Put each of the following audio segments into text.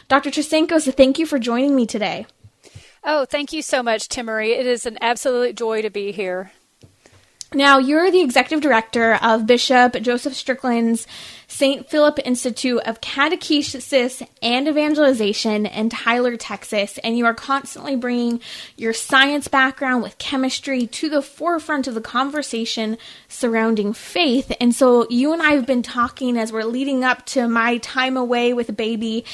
Dr. Trasenko, thank you for joining me today. Oh, thank you so much, Timmery. It is an absolute joy to be here. Now, you're the executive director of Bishop Joseph Strickland's St. Philip Institute of Catechesis and Evangelization in Tyler, Texas, and you are constantly bringing your science background with chemistry to the forefront of the conversation surrounding faith. And so you and I have been talking as we're leading up to my time away with a baby.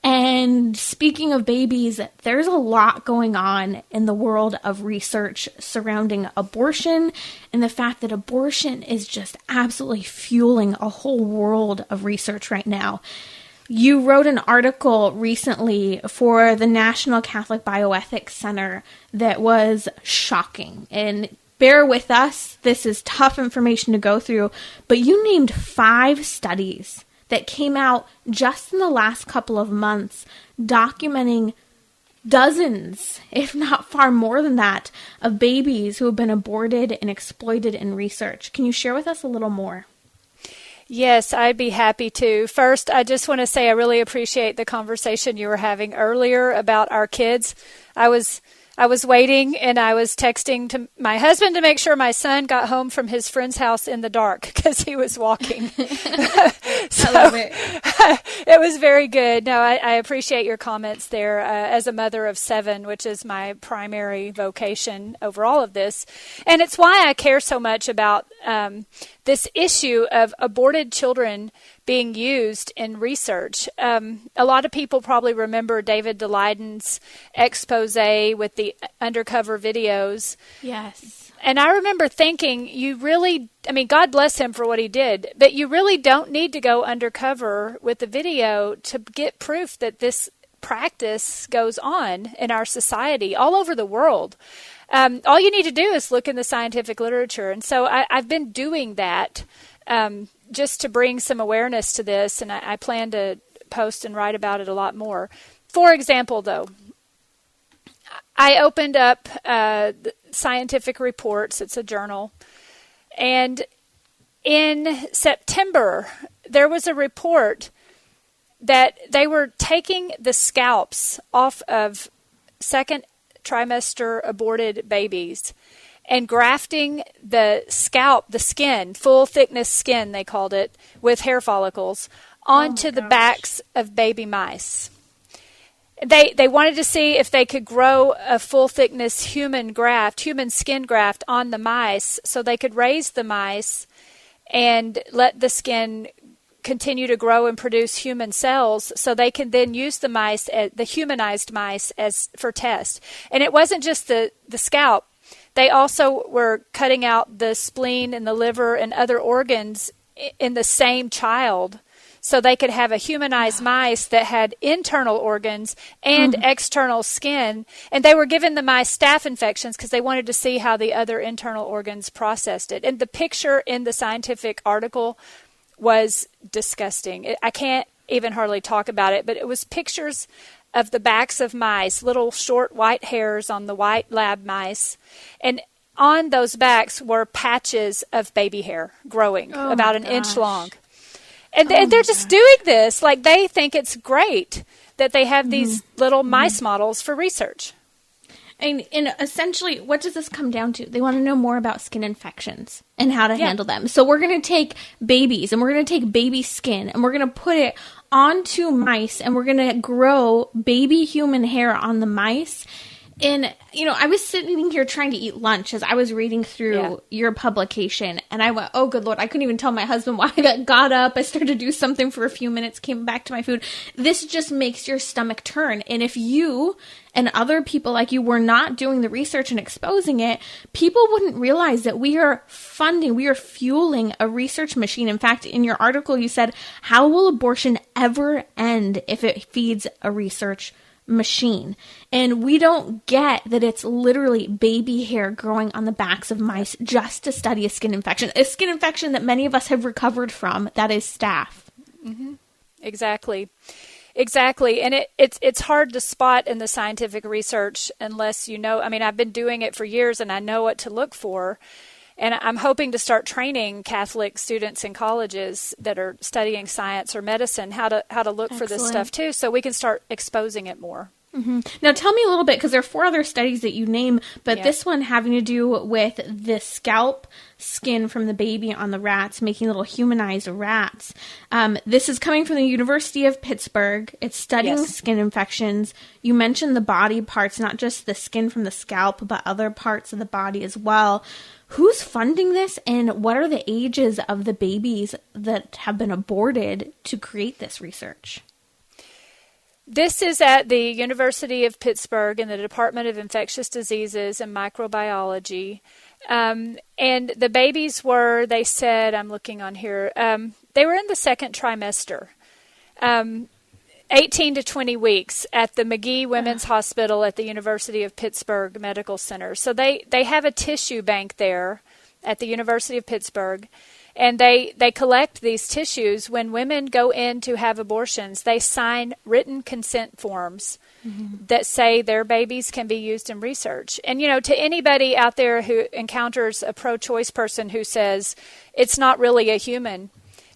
And speaking of babies, there's a lot going on in the world of research surrounding abortion and the fact that abortion is just absolutely fueling a whole world of research right now. You wrote an article recently for the National Catholic Bioethics Center that was shocking. And bear with us, this is tough information to go through, but you named 5 studies that came out just in the last couple of months, documenting dozens, if not far more than that, of babies who have been aborted and exploited in research. Can you share with us a little more? Yes, I'd be happy to. First, I just want to say I really appreciate the conversation you were having earlier about our kids. I was waiting and I was texting to my husband to make sure my son got home from his friend's house in the dark because he was walking. I love it. It was very good. No, I appreciate your comments there. As a mother of 7, which is my primary vocation over all of this. And it's why I care so much about this issue of aborted children being used in research. A lot of people probably remember David DeLeyden's expose with the undercover videos. Yes. And I remember thinking, God bless him for what he did, but you really don't need to go undercover with the video to get proof that this practice goes on in our society all over the world. All you need to do is look in the scientific literature. And so I've been doing that just to bring some awareness to this, and I plan to post and write about it a lot more. For example, though, I opened up Scientific Reports. It's a journal. And in September, there was a report that they were taking the scalps off of second trimester aborted babies and grafting the scalp, the skin, full thickness skin, they called it, with hair follicles, onto the backs of baby mice. They wanted to see if they could grow a full thickness human skin graft on the mice so they could raise the mice and let the skin continue to grow and produce human cells so they can then use the humanized mice for test. And it wasn't just the scalp. They also were cutting out the spleen and the liver and other organs in the same child so they could have a humanized mice that had internal organs and external skin. And they were giving the mice staph infections because they wanted to see how the other internal organs processed it. And the picture in the scientific article was disgusting. I can't even hardly talk about it, but it was pictures of the backs of mice, little short white hairs on the white lab mice. And on those backs were patches of baby hair growing about an inch long. And they're just doing this like they think it's great that they have these little mice models for research. And essentially, what does this come down to? They want to know more about skin infections and how to handle them. So we're going to take babies and we're going to take baby skin and we're going to put it onto mice and we're going to grow baby human hair on the mice. And, I was sitting here trying to eat lunch as I was reading through your publication, and I went, oh, good Lord, I couldn't even tell my husband why. I got up, I started to do something for a few minutes, came back to my food. This just makes your stomach turn. And if you and other people like you were not doing the research and exposing it, people wouldn't realize that we are fueling a research machine. In fact, in your article, you said, how will abortion ever end if it feeds a research machine? And we don't get that it's literally baby hair growing on the backs of mice just to study a skin infection that many of us have recovered from, that is staph. Exactly. And it's hard to spot in the scientific research unless I've been doing it for years and I know what to look for. And I'm hoping to start training Catholic students in colleges that are studying science or medicine how to look for this stuff too, so we can start exposing it more. Mm-hmm. Now, tell me a little bit, because there are 4 other studies that you name, but this one having to do with the scalp skin from the baby on the rats, making little humanized rats. This is coming from the University of Pittsburgh. It's studying skin infections. You mentioned the body parts, not just the skin from the scalp, but other parts of the body as well. Who's funding this, and what are the ages of the babies that have been aborted to create this research? This is at the University of Pittsburgh in the Department of Infectious Diseases and Microbiology. And the babies were, they said, I'm looking on here, they were in the second trimester, 18 to 20 weeks at the McGee Women's Hospital at the University of Pittsburgh Medical Center. So they have a tissue bank there at the University of Pittsburgh. And they collect these tissues. When women go in to have abortions, they sign written consent forms that say their babies can be used in research. And, to anybody out there who encounters a pro-choice person who says it's not really a human,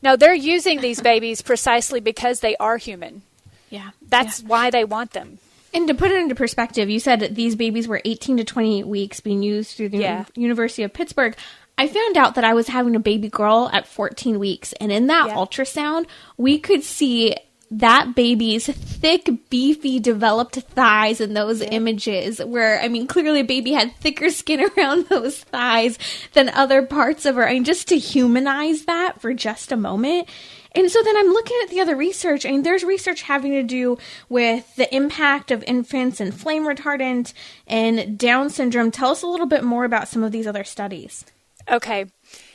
no, they're using these babies precisely because they are human. Yeah. That's why they want them. And to put it into perspective, you said that these babies were 18 to 20 weeks being used through the University of Pittsburgh. I found out that I was having a baby girl at 14 weeks, and in that ultrasound, we could see that baby's thick, beefy, developed thighs in those images where, clearly a baby had thicker skin around those thighs than other parts of her. Just to humanize that for just a moment. And so then I'm looking at the other research. There's research having to do with the impact of infants and flame retardant and Down syndrome. Tell us a little bit more about some of these other studies. Okay.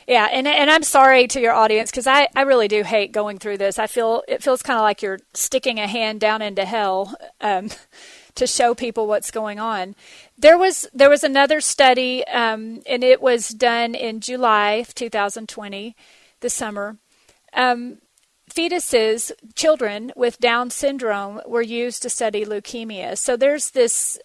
Yeah, and I'm sorry to your audience, because I really do hate going through this. It feels kind of like you're sticking a hand down into hell to show people what's going on. There was another study, and it was done in July of 2020, this summer. Fetuses, children with Down syndrome, were used to study leukemia. So there's this...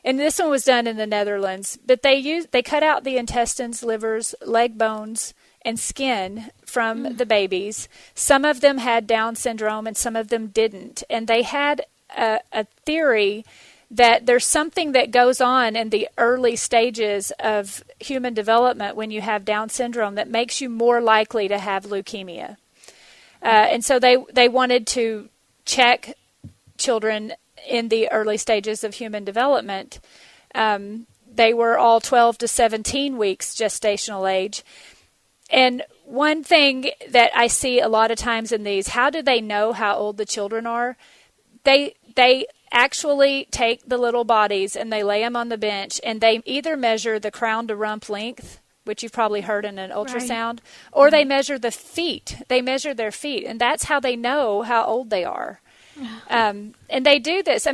and this one was done in the Netherlands, but they cut out the intestines, livers, leg bones, and skin from the babies. Some of them had Down syndrome and some of them didn't. And they had a theory that there's something that goes on in the early stages of human development when you have Down syndrome that makes you more likely to have leukemia. And so they wanted to check children in the early stages of human development. They were all 12 to 17 weeks gestational age. And one thing that I see a lot of times in these, how do they know how old the children are? They actually take the little bodies and they lay them on the bench, and they either measure the crown to rump length, which you've probably heard in an ultrasound, or they measure the feet. They measure their feet, and that's how they know how old they are. And they do this.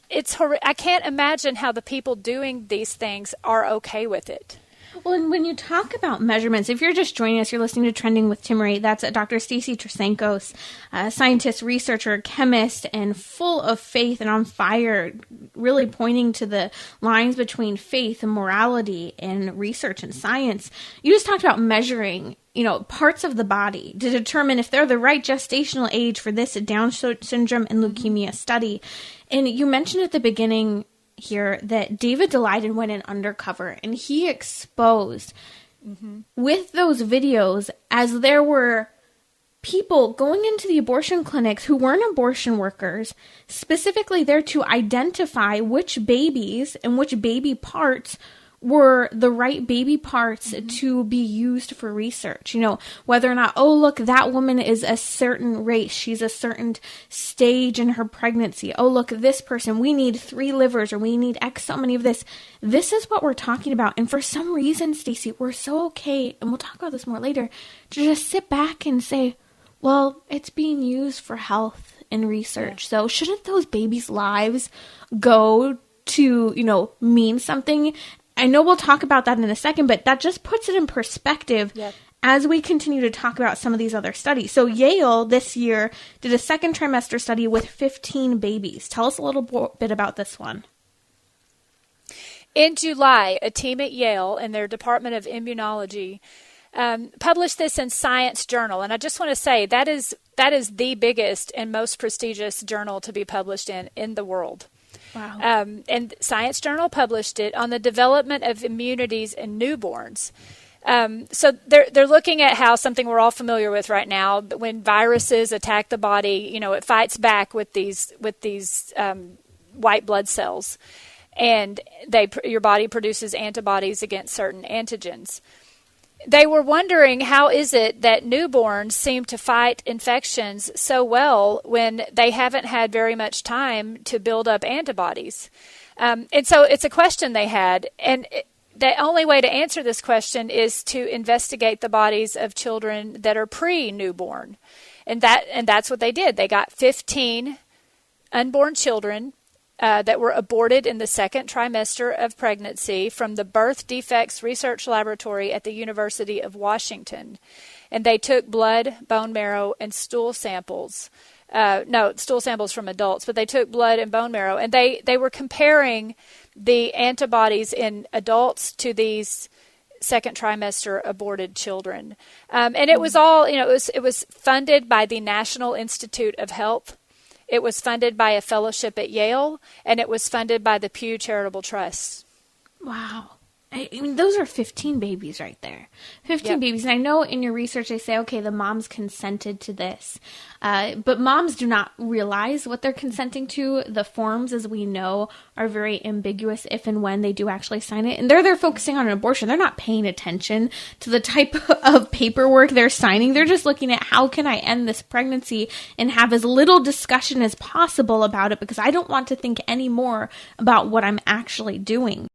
It's horrific. I can't imagine how the people doing these things are okay with it. Well, and when you talk about measurements, if you're just joining us, you're listening to Trending with Timmerie. That's Dr. Stacy Trasankos, a scientist, researcher, chemist, and full of faith and on fire, really pointing to the lines between faith and morality and research and science. You just talked about measuring, parts of the body to determine if they're the right gestational age for this Down syndrome and leukemia study. And you mentioned at the beginning here that David Daleiden went in undercover and he exposed with those videos, as there were people going into the abortion clinics who weren't abortion workers, specifically there to identify which babies and which baby parts were the right baby parts to be used for research. Whether or not, look, that woman is a certain race. She's a certain stage in her pregnancy. Look, this person, we need 3 livers, or we need X so many of this. This is what we're talking about. And for some reason, Stacey, we're so okay, and we'll talk about this more later, to just sit back and say, well, it's being used for health and research. So shouldn't those babies' lives go to, mean something? I know we'll talk about that in a second, but that just puts it in perspective as we continue to talk about some of these other studies. So Yale this year did a second trimester study with 15 babies. Tell us a little bit about this one. In July, a team at Yale in their Department of Immunology published this in Science Journal. And I just want to say that is the biggest and most prestigious journal to be published in the world. Wow. And Science Journal published it on the development of immunities in newborns. So they're looking at how something we're all familiar with right now, but when viruses attack the body, it fights back with these white blood cells, and your body produces antibodies against certain antigens. They were wondering, how is it that newborns seem to fight infections so well when they haven't had very much time to build up antibodies? And so it's a question they had. And the only way to answer this question is to investigate the bodies of children that are pre-newborn. And that's what they did. They got 15 unborn children that were aborted in the second trimester of pregnancy from the Birth Defects Research Laboratory at the University of Washington. And they took blood, bone marrow, and stool samples. Stool samples from adults, but they took blood and bone marrow. And they were comparing the antibodies in adults to these second trimester aborted children. And it was all, it was funded by the National Institute of Health. It was funded by a fellowship at Yale, and it was funded by the Pew Charitable Trust. Wow. I mean, those are 15 babies right there. 15 babies. And I know in your research they say, okay, the moms consented to this. But moms do not realize what they're consenting to. The forms, as we know, are very ambiguous if and when they do actually sign it. And they're focusing on an abortion. They're not paying attention to the type of paperwork they're signing. They're just looking at, how can I end this pregnancy and have as little discussion as possible about it, because I don't want to think any more about what I'm actually doing.